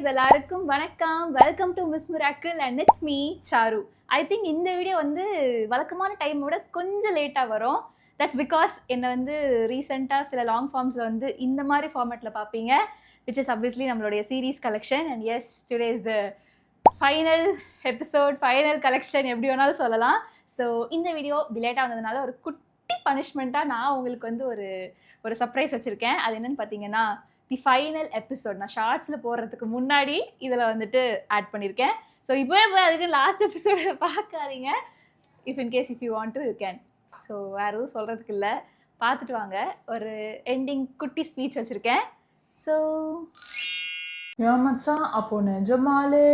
guys, எல்லாருக்கும் வணக்கம். Welcome to Miss Miracle and it's me Charu. I think இந்த video வந்து வழக்கமான டைமோட கொஞ்சம் லேட்டாக வரும். தட்ஸ் பிகாஸ் என்னை வந்து ரீசெண்டாக சில லாங் ஃபார்ம்ஸில் வந்து இந்த மாதிரி ஃபார்மேட்டில் பார்ப்பீங்க, விச் இஸ் அப்வியஸ்லி நம்மளுடைய series collection. And yes, today is the final episode, final collection, எப்படி வேணாலும் சொல்லலாம். ஸோ இந்த வீடியோ லேட்டாக வந்ததுனால ஒரு குட்டி பனிஷ்மெண்ட்டாக நான் உங்களுக்கு வந்து ஒரு சர்ப்ரைஸ் வச்சுருக்கேன். அது என்னென்னு பார்த்தீங்கன்னா, தி ஃபைனல் எபிசோட் நான் ஷார்ட்ஸில் போடுறதுக்கு முன்னாடி இதில் வந்துட்டு ஆட் பண்ணியிருக்கேன். ஸோ இப்போ போய் அதுக்கு லாஸ்ட் எபிசோடை பார்க்காதீங்க. If in case if you want to you can. So வேறு எதுவும் சொல்கிறதுக்கு இல்லை, பார்த்துட்டு வாங்க. ஒரு எண்டிங் குட்டி ஸ்பீச் வச்சுருக்கேன். ஸோ ஏன் மச்சான், அப்போ நிஜமாலே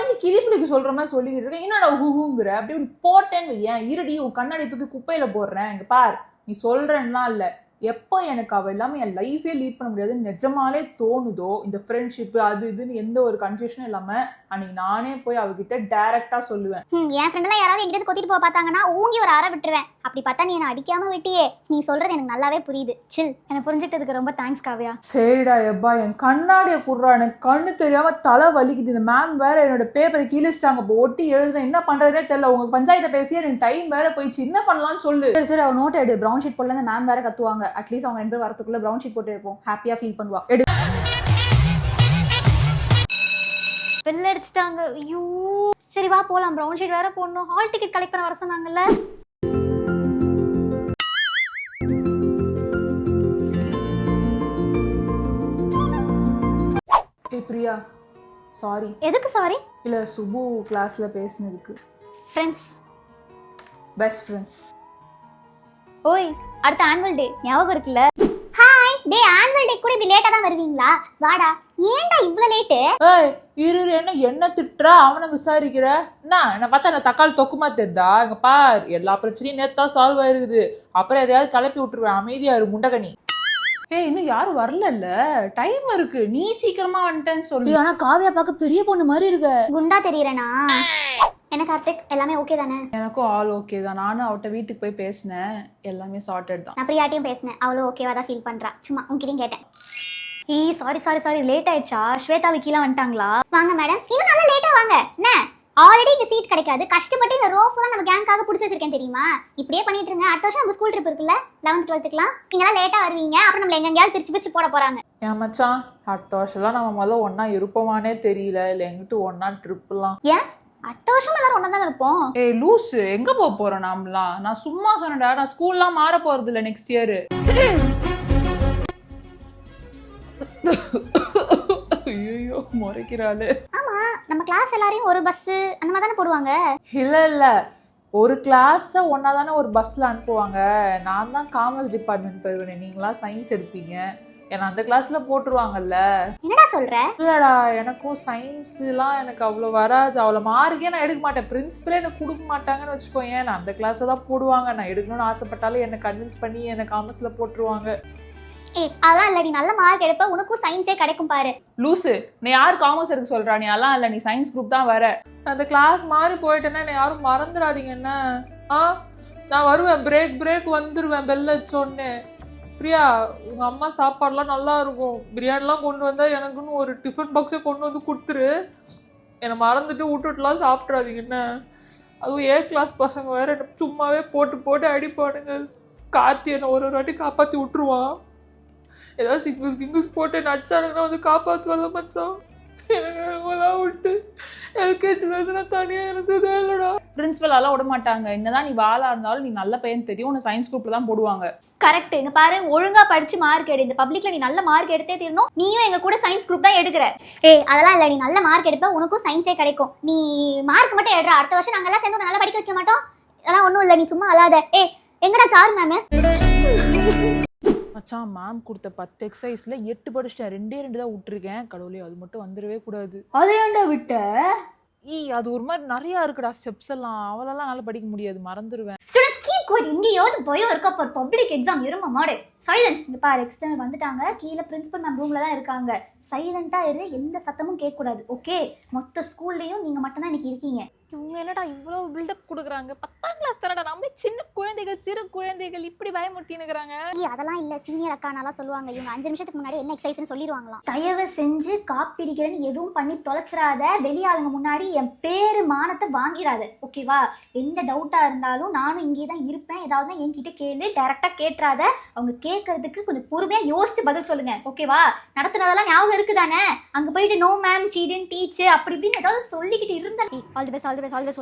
நீ கிளிப்பிடிக்கு சொல்ற மாதிரி சொல்லிக்கிட்டு இருக்கேன். என்னடா ஹூங்குற? அப்படி இப்படி போட்டேன்னு ஏன் இருடி, உன் கண்ணாடி தூக்கி குப்பையில போடுறேன். இங்க பார், நீ சொல்றேன்னா இல்ல, எப்போ எனக்கு அவ எல்லாமே என் லைஃபே லீட் பண்ண முடியாதுன்னு நிஜமாலே தோணுதோ, இந்த ஃப்ரெண்ட்ஷிப் அது இதுன்னு எந்த ஒரு கன்ஃபியூஷனும் இல்லாம அன்னைக்கு நானே போய் அவகிட்ட டைரக்டா சொல்லுவேன். என் ஃப்ரெண்ட்லாம் யாராவது எங்கிட்ட கொத்திட்டு போக பார்த்தாங்கன்னா ஊங்கி ஒரு அரை விட்டுருவேன். அப்படி பார்த்தா நீ என்ன அடிக்காம விட்டியே. நீ சொல்றது எனக்கு நல்லாவே புரியுது. சில். என்னை புரிஞ்சுக்கிட்டதுக்கு ரொம்ப தேங்க்ஸ் காவ்யா. சரிடா எப்பா, என் கண்ணாடியை குடுறா, எனக்கு கண்ணு தெரியாம தலை வலிக்குது. இந்த மேம் வேற என்னோட பேப்பரை கீழிச்சிட்டாங்க. இப்போ ஒட்டி எழுதுறேன், என்ன பண்றதுனே தெரியல. உங்க பஞ்சாயத்தை பேசி எனக்கு டைம் வேற போயிடுச்சு. என்ன பண்ணலாம்னு சொல்லு. சரி சரி, அவன் நோட் எடு. ப்ரௌன் ஷீட் போடல, மேம் வேற கத்துவாங்க. அட்லீஸ்ட் அவங்க 2 பேர் வரத்துக்குள்ள ப்ரௌன் ஷீட் போட்டு வைப்போம். ஹாப்பியா ஃபீல் பண்ணுவா. எடு. பெல் அடிச்சிட்டாங்க. ஐயோ, சரி வா போலாம். ப்ரௌன் ஷீட் வேற போடணும். ஹால் டிக்கெட் கலெக்ட் பண்ண வர சொன்னாங்கல்ல. பிரியா, சாரி. எதுக்கு சாரி? இல்ல, சுபு கிளாஸ்ல பேசினதுக்கு. Friends, best friends. ஓய், அடுத்த ஆனுவல் டே ஞாபகம் இருக்குல்ல? ஹாய் டே, ஆனுவல் டே கூட இப்படி லேட்டா தான் வருவீங்களா? வாடா. ஏன்டா இவ்ளோ லேட்டு? ஏய் இரு, என்ன திட்டுற? அவனை விசாரிக்கிற என்ன பார்த்தா என்ன தக்காளி தொக்குமா தெரிதா? இங்க பார், எல்லா பிரச்சனையும் நேத்தா சால்வ் ஆயிருக்குது. அப்புறம் எதையாவது கிளப்பி விட்டுருவேன். அமைதியா இரு முண்டகனி. ஏய், இன்னும் யாரும் வரல, டைம் இருக்கு. நீ சீக்கிரமா வந்துட்டேன்னு சொல்லி. ஆனா காவியா பார்க்க பெரிய பொண்ணு மாதிரி இருக்க. குண்டா தெரியறேனா? எனக்கு கார்த்திக் எல்லாமே ஓகே தானே? எனக்கும் ஆல் ஓகே தான். நானும் அவட்ட வீட்டுக்கு போய் பேசினேன், எல்லாமே சார்ட்டட் தான். நான் பிரியாட்டையும் பேசினேன், அவளும் ஓகேவா தான் ஃபீல் பண்றா. சும்மா உங்ககிட்டயும் கேட்டேன். சாரி லேட் ஆயிடுச்சா? ஸ்வேதா விக்கிலாம் வந்துட்டாங்களா? வாங்க மேடம், இன்னும் நல்லா லேட்டா வாங்க. என்ன ஆல்ரெடி இங்க சீட் கிடைக்காது, கஷ்டப்பட்டு இந்த ரோ ஃபுல்லா நம்ம கேங்காக பிடிச்சி வச்சிருக்கேன் தெரியுமா? இப்படியே பண்ணிட்டு இருங்க. அடுத்த வருஷம் நம்ம ஸ்கூல் ட்ரிப் இருக்குல்ல, 11th 12th நீங்க எல்லாம் லேட்டா வருவீங்க. அப்புறம் நம்மள எங்கெங்கயாவது பிரிச்சு போட போறாங்க. ஏன் மச்சான், அடுத்த வருஷம்லாம் நம்ம முதல்ல ஒன்னா இருப்போமானே தெரியல. இல்ல எங்கிட்ட ஒன்னா ட்ரிப்லாம். ஏன் அடுத்த வருஷம் எல்லாரும் ஒன்னா தான் இருப்போம்? ஏய் லூசு, எங்க போறோம் நாமலாம்? நான் சும்மா சொன்னடா, நான் ஸ்கூல்லாம் மாற போறது இல்ல நெக்ஸ்ட் இயர். ஐயோ முறைக்கிறாளு. ஆமா, நம்ம கிளாஸ் எல்லாரையும் ஒரு பஸ் அந்த மாதிரி தானே போடுவாங்க? இல்ல, ஒரு கிளாஸ் ஒன்னா தானே ஒரு பஸ்ல அனுப்புவாங்க. நான் தான் காமர்ஸ் டிபார்ட்மெண்ட் போயிருவேன், நீங்களா சயின்ஸ் எடுப்பீங்க. ஏன்னா அந்த கிளாஸ்ல போட்டுருவாங்கல்ல. என்னடா சொல்ற? இல்லடா, எனக்கும் சயின்ஸ்லாம் எனக்கு அவ்வளோ வராது. அவ்வளோ மார்க்கே நான் எடுக்க மாட்டேன். பிரின்சிபலே எனக்கு கொடுக்க மாட்டாங்கன்னு வச்சுக்கோங்க. நான் அந்த கிளாஸை தான் போடுவாங்க. நான் எடுக்கணும்னு ஆசைப்பட்டாலும் என்னை கன்வின்ஸ் பண்ணி என்னை காமர்ஸ்ல போட்டுருவாங்க. அதெல்லாம் இல்லடி, நல்ல மார்க் எடுப்ப உனக்கும் சயின்ஸே கிடைக்கும் பாரு. லூசு, நீ யார் காமர்ஸ் எடுக்க சொல்றா? நீ எல்லாம் இல்ல, நீ சயின்ஸ் குரூப் தான் வர. அந்த கிளாஸ் மாறி போயிட்டேன்னா என்னை யாரும் மறந்துடாதீங்க. என்ன நான் வருவேன், பிரேக் வந்துருவேன் பெல்ல சொன்னே. பிரியா, உங்க அம்மா சாப்பாடுலாம் நல்லா இருக்கும். பிரியாணிலாம் கொண்டு வந்தா எனக்குன்னு ஒரு டிஃபன் பாக்ஸே கொண்டு வந்து கொடுத்துரு. என்னை மறந்துட்டு விட்டுட்டுலாம் சாப்பிட்றாதீங்க. என்ன அதுவும் ஏ கிளாஸ் பசங்க வேற என்ன சும்மாவே போட்டு அடிப்பானுங்க. கார்த்தி என்னை ஒரு வாட்டி காப்பாற்றி விட்டுருவான். ஏதாவது சிங்கிள்ஸ் போட்டு நடிச்சானுங்கன்னா வந்து காப்பாற்றுவாங்க மச்சான். எனக்குலாம் விட்டு எல்கேஜில இருந்து நான் தனியாக இருந்ததே இல்லைடா. பிரின்சிபலாலாம் விட மாட்டாங்க. என்னதான் நீ வாழா இருந்தாலும் நீ நல்ல பையன் தெரியும், உன்னை சயின்ஸ் குரூப்ல தான் போடுவாங்க. கரெக்ட். இங்க பாரு, ஒழுங்கா படிச்சு மார்க் எடு. இந்த பப்ளிக்ல நீ நல்ல மார்க் எடுத்தே தீரணும். நீயும் எங்க கூட சயின்ஸ் குரூப் தான் எடுக்கிற. அதெல்லாம் இல்ல, நீ நல்ல மார்க் எடுப்ப உனக்கும் சயின்ஸே கிடைக்கும். நீ மார்க் மட்டும் எடுற. அடுத்த வருஷம் நாங்க எல்லாம் சேர்ந்து நல்லா படிக்க வைக்க மாட்டோம். அதெல்லாம் ஒண்ணும் இல்ல, நீ சும்மா அழாத. எங்கடா சாரு மேம்? மச்சான், மேம் கொடுத்த 10 எக்ஸசைஸ்ல 8 படிச்சிட்டேன். 2 தான் விட்டுருக்கேன். கடவுளே, அது மட்டும் வந்துடவே கூடாது. அதை ஏன்டா விட்ட? அது ஒரு மாதிரி நிறைய இருக்குடா ஸ்டெப்ஸ் எல்லாம். அவளெல்லாம் நல்லா படிக்க முடியாது, மறந்துடுவேன். இங்கேயாவது பயம் இருக்கா? பார், பப்ளிக் எக்ஸாம் இருமா மாடு. சைலன்ஸ். இந்த பாரு, எக்ஸ்டர்னல் வந்துட்டாங்க. கீழே பிரின்சிபல் மேம் ரூம்ல தான் இருக்காங்க. சைலண்டா இரு, எந்த சத்தமும் கேட்க கூடாது. ஓகே? மொத்த ஸ்கூல்லயும் நீங்க மட்டும் தான் இன்னைக்கு இருக்கீங்க. இவங்க என்னடா இவ்வளோ பில்டப் கொடுக்குறாங்க? 10ஆம் கிளாஸ் தானடா, நம்ம சின்ன குழந்தைகள், சிறு குழந்தைகள் இப்படி பயமுறுத்தினுக்குறாங்க. அதெல்லாம் இல்ல, சீனியர் அக்கா நல்லா சொல்லுவாங்க. இவங்க 5 நிமிஷத்துக்கு முன்னாடி என்ன எக்ஸசைஸ்னு சொல்லிடுவாங்களாம். தயவு செஞ்சு காப்பி அடிக்கிறேன்னு எதுவும் பண்ணி தொலைச்சிடாத. வெளியாளுங்க முன்னாடி என் பேரு மானத்தை வாங்கிடாத, ஓகேவா? எந்த டவுட்டா இருந்தாலும் நானும் இங்கே தான் இருப்பேன். ஏதாவது என்கிட்ட கேளு, டைரக்டா கேட்டுறாத. அவங்க கேட்கறதுக்கு கொஞ்சம் பொறுமையா யோசிச்சு பதில் சொல்லுங்க, ஓகேவா? நடத்துனதெல்லாம் ஞாபகம் இருக்குதானே? அங்க போயிட்டு no ma'am she didn't teach அப்படி இப்படின்னு ஏதாவது சொல்லிக்கிட்டு இருந்தா ஆல் தி பெஸ்ட்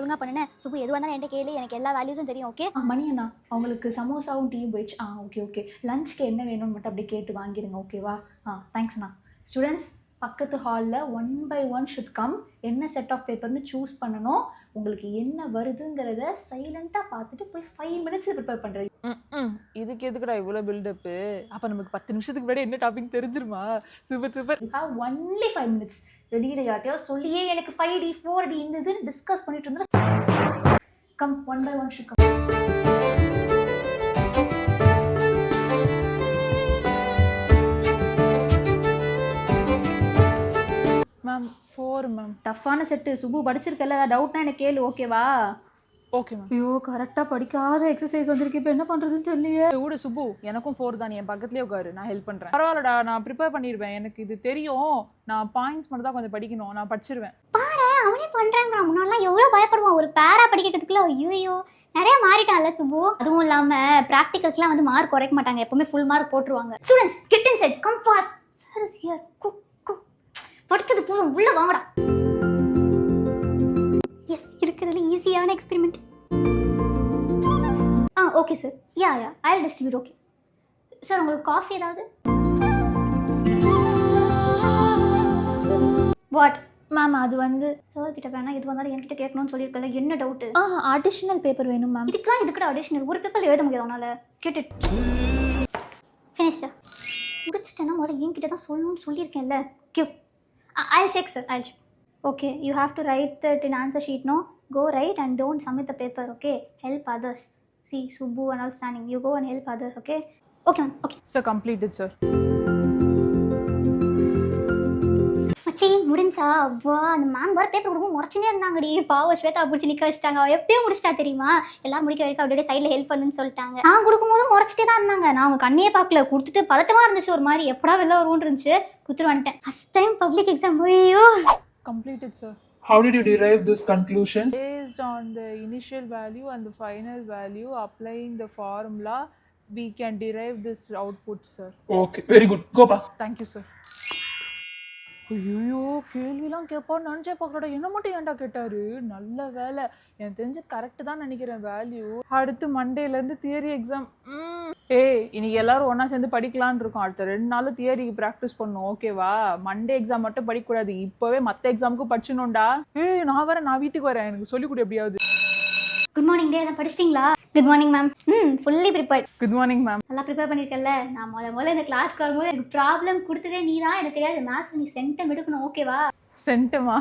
ஒழுங்கா பண்ணுனே. சுபு எதுவாக இருந்தாலும் என்கிட்ட கேளு, எனக்கு எல்லா வேல்யூஸும் தெரியும், ஓகே? மணி அண்ணா, அவங்களுக்கு சமோசாவும் டீயும் போயிடுச்சு. Okay okay. லஞ்சுக்கு என்ன வேணும்னு மட்டும் அப்படியே கேட்டு வாங்கிடுங்க, ஓகேவா? தேங்க்ஸ் அண்ணா. ஸ்டூடெண்ட்ஸ், பக்கத்து ஹாலில் 1 by 1 ஷுட் கம். என்ன செட் ஆஃப் பேப்பர்னு சூஸ் பண்ணணும். உங்களுக்கு என்ன வருதுங்கிறத சைலண்டாக பார்த்துட்டு போய் 5 மினிட்ஸில் ப்ரிப்பேர் பண்ணுறது. இதுக்கு எதுக்குடா இவ்வளோ பில்டப்பு? அப்போ நமக்கு 10 நிமிஷத்துக்கு முன்னாடி என்ன டாபிக் தெரிஞ்சிருமா? Super super. You have only 5 minutes. வெளியில் யார்ட்டையோ சொல்லியே எனக்கு 5D 4D இந்த இதுன்னு டிஸ்கஸ் பண்ணிட்டு இருந்தா come 1 by 1 should come. Ma'am 4 ma'am. டஃப்பான செட்டு. சுபு படிச்சிருக்கல, டவுட்னா எனக்கு கேளு, ஓகேவா? Okay ma'am. ஐயோ, கரெக்டாக படிக்காத எக்ஸசைஸ் வந்திருக்கு. இப்போ என்ன பண்ணுறதுன்னு தெரியலையே. விடு சுபு, எனக்கும் 4 தான். என் பக்கத்துலேயே உட்காரு, நான் ஹெல்ப் பண்ணுறேன். பரவாயில்லடா, நான் ப்ரிப்பேர் பண்ணிடுவேன். எனக்கு இது தெரியும். நான் பாயிண்ட்ஸ் மட்டும் தான் கொஞ்சம் படிக்கணும். நான் படிச்சிருவேன். பாரு, அவனே பண்றாங்க. முன்னாடிலாம் எவ்வளவு பயப்படுவான் ஒரு பேரா படிக்கிறதுக்குள்ள. ஐயோ நிறைய மாறிட்டான்ல சுபு. அதுவும் இல்லாம பிராக்டிகல்ஸ்லாம் வந்து மார்க் குறைக்க மாட்டாங்க, எப்பவுமே ஃபுல் மார்க் போட்டுருவாங்க. Students get inside, come fast. Sir is here. படிச்சது போதும், உள்ள வாங்கடா. எஸ், இருக்கிறதுல ஈஸியான experiment. Okay sir. Yeah I will distribute. Okay sir, உங்களுக்கு காஃபி ஏதாவது? What ma'am? அது வந்து சார் கிட்ட வேணா எது வந்தாலும் என்கிட்ட கேட்கணும்னு சொல்லியிருக்கல. என்ன டவுட்டு? அடிஷ்னல் பேப்பர் வேணும் மேம். இதுக்கெல்லாம் இதுக்கிட்ட அடிஷ்னல் ஒரு பேப்பர் எழுத முடியாது உன்னால. கேட்டு ஃபினிஷ். முடிச்சிட்டேன்னா முதல்ல என்கிட்ட தான் சொல்லணும்னு சொல்லியிருக்கேன்ல. Give. I'll check sir, I'll check. Okay, you have to write that in answer sheet, no? Go write and don't submit the paper, okay? Help others. See, Subbu and all standing. You go and help others, okay? Okay ma'am, okay. Sir, completed sir. மச்சி முடிஞ்சா? வா, அந்த ma'am வர paper கொடுக்கும் முறைச்சுனே இருந்தாங்கடி. பாவ ஸ்வேதா பிடிச்சி நிற்க வச்சிட்டாங்க. அவள் எப்பயும் முடிச்சிட்டா தெரியுமா? எல்லாம் முடிக்க வரைக்கும் அப்படியே சைடில் ஹெல்ப் பண்ணுன்னு சொல்லிட்டாங்க. நான் கொடுக்கும்போது முறைச்சிட்டே தான் இருந்தாங்க. நான் அவங்க கண்ணையே பார்க்கல, கொடுத்துட்டு பதட்டமாக இருந்துச்சு. ஒரு மாதிரி எப்படா வெளில வரும்னு இருந்துச்சு. கொடுத்துட்டு வந்துட்டேன். First time public exam. ஐயோ. Completed sir. How did you derive this conclusion? Based on the initial value and the final value, applying the formula, we can derive this output sir. Okay, very good. Go back. Thank you sir. ஐயோ, கேள்விலாம் கேட்பான்னு நினச்சே பார்க்கறடா. என்ன மட்டும் ஏன்டா கேட்டாரு? நல்ல வேலை, எனக்கு தெரிஞ்சு கரெக்டு தான் நினைக்கிறேன் வேல்யூ. அடுத்து மண்டேலேருந்து தியரி எக்ஸாம். இன்னைக்கு எல்லாரும் ஒன்றா சேர்ந்து படிக்கலான்னு இருக்கோம். அடுத்த 2 நாள் தியரிக்கு ப்ராக்டிஸ் பண்ணணும், ஓகேவா? மண்டே எக்ஸாம் மட்டும் படிக்கக்கூடாது, இப்போவே மற்ற எக்ஸாமுக்கும் படிச்சணும்டா. நான் வீட்டுக்கு வரேன், எனக்கு சொல்லிக் கொடு எப்படியாவது. குட் மார்னிங் டே, எல்லாம் படிச்சிட்டிங்களா? Good morning ma'am. Fully prepared. Good morning ma'am. நல்லா ப்ரிப்பேர் பண்ணியிருக்கல. நான் முதல்ல இந்த கிளாஸ்க்கு வரும்போது எனக்கு ப்ராப்ளம் கொடுத்ததே நீ தான். எனக்கு தெரியாது மேக்ஸ் நீ சென்டம் எடுக்கணும், ஓகேவா? சென்டமா?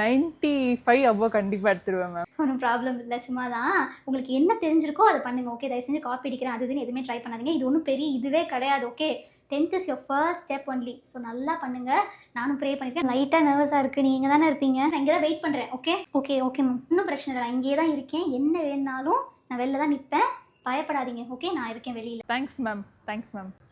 95 அவ்வளோ கண்டிப்பாக எடுத்துருவேன் மேம். ஒன்றும் ப்ராப்ளம் இல்லை, சும்மா தான். உங்களுக்கு என்ன தெரிஞ்சிருக்கோ அதை பண்ணுங்க, ஓகே? தயவு செஞ்சு காப்பி அடிக்கிறேன் அது இதுன்னு எதுவுமே ட்ரை பண்ணாதீங்க. இது ஒன்றும் பெரிய இதுவே கிடையாது, okay? 10th is your first step only. So நல்லா பண்ணுங்க. நானும் ப்ரே பண்ணியிருக்கேன். லைட்டாக நர்வஸாக இருக்குது. நீங்கள் தானே இருப்பீங்க. நான் இங்கே தான் வெயிட் பண்ணுறேன், ஓகே? ஓகே மேம், இன்னும் பிரச்சனை இல்லை. நான் இங்கே தான் இருக்கேன். என்ன வேணுனாலும் நான் வெளில தான் நிற்பேன். பயப்படாதீங்க, ஓகே? நான் இருக்கேன் வெளியில். Thanks ma'am.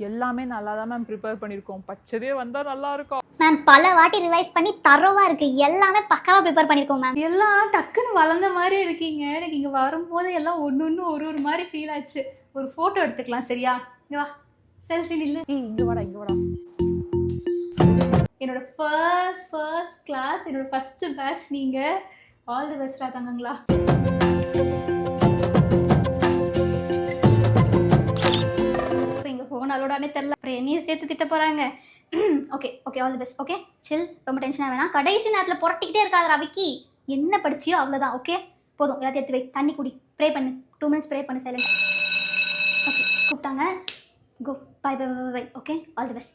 எல்லாமே நல்லா தான் மேம் ப்ரிப்பேர் பண்ணியிருக்கோம். பச்சதே வந்தால் நல்லா இருக்கும் மேம். பல வாட்டி ரிவைஸ் பண்ணி தரோவாக இருக்குது. எல்லாமே பக்காவாக ப்ரிப்பேர் பண்ணியிருக்கோம் மேம். எல்லாம் டக்குன்னு வளர்ந்த மாதிரி இருக்கீங்க. எனக்கு இங்கே வரும்போது எல்லாம் ஒன்று ஒரு மாதிரி ஃபீல் ஆச்சு. ஒரு ஃபோட்டோ எடுத்துக்கலாம், சரியா? இங்கே வா, செல்ஃபி நில்லு. இங்கே வாடா. என்னோட ஃபர்ஸ்ட் கிளாஸ், என்னோட ஃபர்ஸ்ட் பேட்ச் நீங்கள். ஆல் தி பெஸ்டா தங்கங்களா. இப்போ இங்கே ஃபோன் அலோடானே தெரில, அப்புறம் என்னையும் சேர்த்து திட்ட போகிறாங்க. Okay all the best, okay? Chill, ரொம்ப டென்ஷனாக வேணாம். கடைசி நேரத்தில் புரட்டிக்கிட்டே இருக்காதரா விக்கி. என்ன படிச்சியோ அவ்வளோதான், ஓகே? போதும், எல்லாத்தையும் எடுத்து வை. தண்ணி குடி, ப்ரே பண்ணு. 2 minutes ப்ரே பண்ணு, சைலண்ட். ஓகே, கூப்பிட்டாங்க. Go. Bye. Okay? All the best.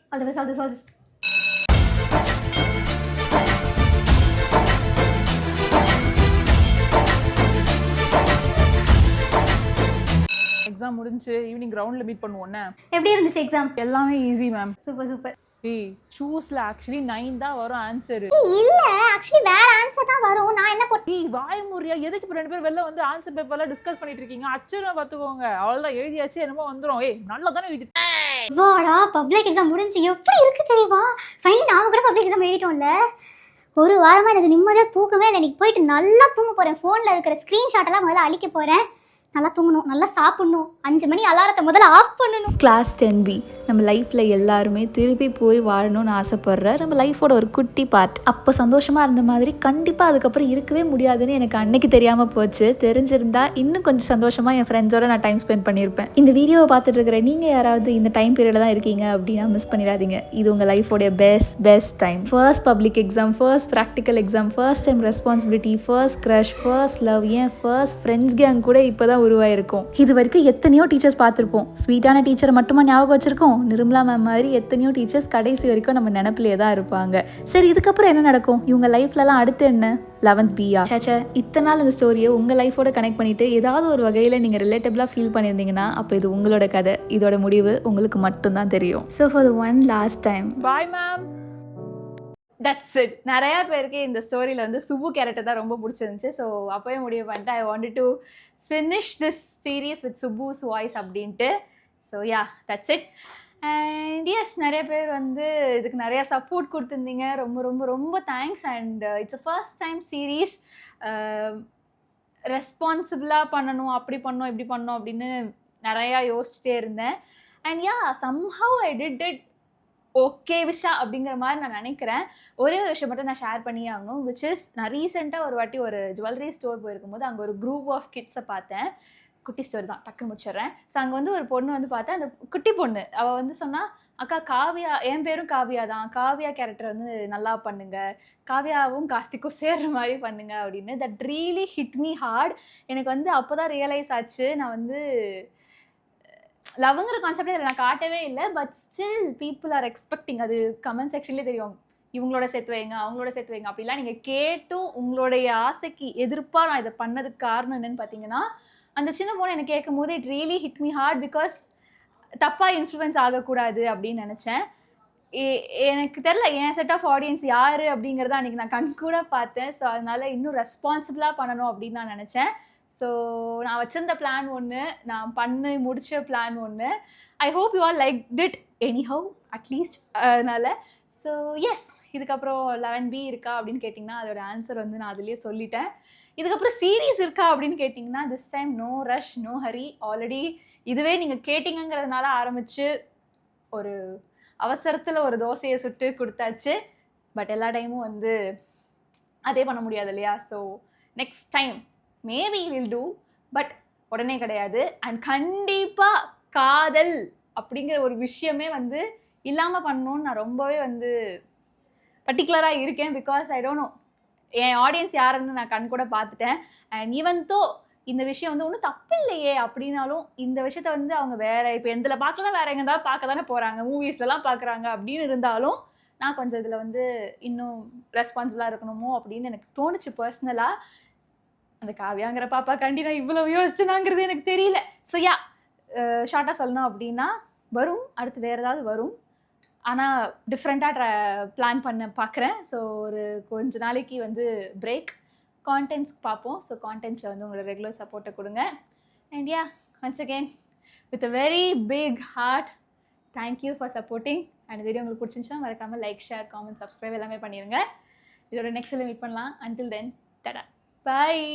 Exam முடிஞ்சு ஈவினிங் கிரவுண்டில் மீட் பண்ணுவோன்னே. எப்படி இருந்துச்சு எக்ஸாம்? எல்லாமே ஈஸி மேம். Super super. ஏய் சூஸ்ல ஆக்சுவலி 9 தான் வரும் ஆன்சர். இல்ல ஆக்சுவலி வேற ஆன்சர் தான் வரும். நான் என்ன போட்டு ஏய் வாய் முறியா, எதுக்கு இப்போ 2 பேர் வெளில வந்து ஆன்சர் பேப்பர்லாம் டிஸ்கஸ் பண்ணிட்டு இருக்கீங்க? அச்சனை பார்த்துக்கோங்க, அவ்வளோதான் எழுதியாச்சு என்னமோ வந்துடும். ஏய் நல்லா தானே எழுதி. வாடா பப்ளிக் எக்ஸாம் முடிஞ்சு எப்படி இருக்கு தெரியுமா? ஃபைனலி நாம கூட பப்ளிக் எக்ஸாம் எழுதிட்டோம்ல. ஒரு வாரமா எனக்கு நிம்மதியாக தூக்கமே இல்லை. இன்னைக்கு போயிட்டு நல்லா தூங்க போகிறேன். ஃபோனில் இருக்கிற ஸ்க்ரீன்ஷாட் எல்லாம் முதல்ல அழிக்க போகிறேன். நல்லா தூங்கணும், நல்லா சாப்பிடணும், 5 மணி அலாரத்தை முதல்ல ஆஃப் பண்ணணும். கிளாஸ் 10B நம்ம லைஃப்பில் எல்லாருமே திருப்பி போய் வாழணும்னு ஆசைப்படுற நம்ம லைஃபோட ஒரு குட்டி பார்ட். அப்போ சந்தோஷமாக இருந்த மாதிரி கண்டிப்பாக அதுக்கப்புறம் இருக்கவே முடியாதுன்னு எனக்கு அன்னைக்கு தெரியாமல் போச்சு. தெரிஞ்சிருந்தா இன்னும் கொஞ்சம் சந்தோஷமாக என் ஃப்ரெண்ட்ஸோட நான் டைம் ஸ்பெண்ட் பண்ணியிருப்பேன். இந்த வீடியோவை பார்த்துட்டு இருக்கிற நீங்கள் யாராவது இந்த டைம் பீரியடில் தான் இருக்கீங்க அப்படின்னா மிஸ் பண்ணிடாதீங்க. இது உங்கள் லைஃபோடைய best time. First public exam, first practical exam, first time responsibility, first crush, first love, ஏன் ஃபர்ஸ்ட் ஃப்ரெண்ட்ஸ் கேங் கூட இப்போ தான் உருவாயிருக்கும். இது வரைக்கும் எத்தனையோ டீச்சர்ஸ் பார்த்துருப்போம். ஸ்வீட்டான டீச்சரை மட்டுமா ஞாபகம் வச்சிருக்கோம்? நிர்மலா மேம் மாதிரி எத்தனையோ டீச்சர்ஸ் கடைசி வரைக்கும் நம்ம நினப்பிலே தான் இருப்பாங்க. சரி, இதுக்கப்புறம் என்ன நடக்கும்? இவங்க லைஃப்லலாம் அடுத்து என்ன? 11th B-ஆ? சேச்சா, இத்தனை நாள் இந்த ஸ்டோரியை உங்கள் லைஃபோட கனெக்ட் பண்ணிட்டு ஏதாவது ஒரு வகையில் நீங்கள் ரிலேட்டபிளாக ஃபீல் பண்ணியிருந்தீங்கன்னா அப்போ இது உங்களோட கதை. இதோட முடிவு உங்களுக்கு மட்டும்தான் தெரியும். So for the one last time bye ma'am. That's it. நிறைய பேருக்கு இந்த ஸ்டோரியில் வந்து சுபு கேரக்டர் தான் ரொம்ப பிடிச்சிருந்துச்சு. ஸோ அப்போயே முடிவு பண்ணிட்டு I wanted to finish this series with Subu's voice அப்படின்ட்டு. So yeah, that's it. And yes, நிறைய பேர் வந்து இதுக்கு நிறையா சப்போர்ட் கொடுத்துருந்தீங்க. ரொம்ப ரொம்ப ரொம்ப thanks. And it's a first time series. ரெஸ்பான்சிபிளாக பண்ணணும், அப்படி பண்ணணும், இப்படி பண்ணணும் அப்படின்னு நிறையா யோசிச்சுட்டே இருந்தேன். And yeah, somehow I did it okay Visha அப்படிங்கிற மாதிரி நான் நினைக்கிறேன். ஒரே ஒரு விஷயம் மட்டும் நான் ஷேர் பண்ணியே ஆகணும், விச் இஸ் நான் ரீசெண்டாக ஒரு வாட்டி ஒரு ஜுவல்லரி ஸ்டோர் போயிருக்கும்போது அங்கே ஒரு குரூப் ஆஃப் கிட்ஸை பார்த்தேன். குட்டி ஸ்டோரி தான், டக்குன்னு முடிச்சிடுறேன். ஸோ அங்கே வந்து ஒரு பொண்ணு வந்து பார்த்தேன். அந்த குட்டி பொண்ணு அவள் வந்து சொன்னா, அக்கா காவியா, என் பேரும் காவியா தான், காவியா கேரக்டர் வந்து நல்லா பண்ணுங்க, காவியாவும் கார்த்திக்கும் சேர்ற மாதிரி பண்ணுங்க அப்படின்னு. That really hit me heart. எனக்கு வந்து அப்போ தான் ரியலைஸ் ஆச்சு, நான் வந்து லவ்ங்கிற கான்செப்டே இதில் நான் காட்டவே இல்லை. But still people are expecting. அது கமெண்ட் செக்ஷன்லேயே தெரியும், இவங்களோட சேர்த்து வைங்க, அவங்களோட சேர்த்து வைங்க அப்படிலாம் நீங்கள் கேட்டும் உங்களுடைய ஆசைக்கு எதிர்ப்பாக நான் இதை பண்ணதுக்கு காரணம் என்னன்னு பார்த்தீங்கன்னா, அந்த சின்ன பொண்ணு எனக்கு கேட்கும் போது it really hit me heart. Because தப்பாக இன்ஃப்ளூயன்ஸ் ஆகக்கூடாது அப்படின்னு நினச்சேன். எனக்கு தெரில என் செட் ஆஃப் ஆடியன்ஸ் யார் அப்படிங்கிறத அன்றைக்கி நான் கண் கூட பார்த்தேன். ஸோ அதனால் இன்னும் ரெஸ்பான்சிபிளாக பண்ணணும் அப்படின்னு நான் நினச்சேன். ஸோ நான் வச்சிருந்த பிளான் ஒன்று, நான் பண்ணி முடித்த பிளான் ஒன்று. I hope you all like did anyhow at least. அதனால் ஸோ எஸ், இதுக்கப்புறம் 11B இருக்கா அப்படின்னு கேட்டிங்கன்னா அதோட ஆன்சர் வந்து நான் அதுலேயே சொல்லிட்டேன். இதுக்கப்புறம் சீரீஸ் இருக்கா அப்படின்னு கேட்டிங்கன்னா this time no rush, no hurry. Already இதுவே நீங்கள் கேட்டிங்கிறதுனால ஆரம்பித்து ஒரு அவசரத்தில் ஒரு தோசையை சுட்டு கொடுத்தாச்சு. பட் எல்லா டைமும் வந்து அதே பண்ண முடியாது இல்லையா? So next time maybe will do, but உடனே கிடையாது. அண்ட் கண்டிப்பாக காதல் அப்படிங்கிற ஒரு விஷயமே வந்து இல்லாமல் பண்ணணும்னு நான் ரொம்பவே வந்து பர்டிகுலராக இருக்கேன். Because I don't know N audience யாருன்னு நான் கண் கூட பார்த்துட்டேன். அண்ட் ஈவன் தோ இந்த விஷயம் வந்து ஒன்றும் தப்பு இல்லையே அப்படின்னாலும் இந்த விஷயத்த வந்து அவங்க வேறு இப்போ எந்தில் பார்க்கலாம், வேறு எங்கே இருந்தாலும் பார்க்க தானே போகிறாங்க, மூவிஸ்லலாம் பார்க்குறாங்க அப்படின்னு இருந்தாலும் நான் கொஞ்சம் இதில் வந்து இன்னும் ரெஸ்பான்சிபிளாக இருக்கணுமோ அப்படின்னு எனக்கு தோணுச்சு பர்சனலாக. அந்த காவியாங்கிற பாப்பா கண்டி நான் இவ்வளோ யோசிச்சுனாங்கிறது எனக்கு தெரியல. ஸோ யா, ஷார்ட்டாக சொல்லணும் அப்படின்னா வரும், அடுத்து வேறு ஏதாவது வரும். ஆனால் டிஃப்ரெண்ட்டாக பிளான் பண்ண பார்க்குறேன். ஸோ ஒரு கொஞ்ச நாளைக்கு வந்து பிரேக், கான்டென்ட்ஸ்க்கு பார்ப்போம். ஸோ கான்டென்ட்ஸில் வந்து உங்களோட ரெகுலர் சப்போர்ட்டை கொடுங்க. And yeah, once again with a very big heart thank you for supporting. And video உங்களுக்கு பிடிச்சிருந்துச்சுன்னா மறக்காமல் லைக், ஷேர், காமெண்ட், சப்ஸ்கிரைப் எல்லாமே பண்ணிடுங்க. இதோட நெக்ஸ்ட்டில் மீட் பண்ணலாம். அன்டில் தென், டடா, பாய்.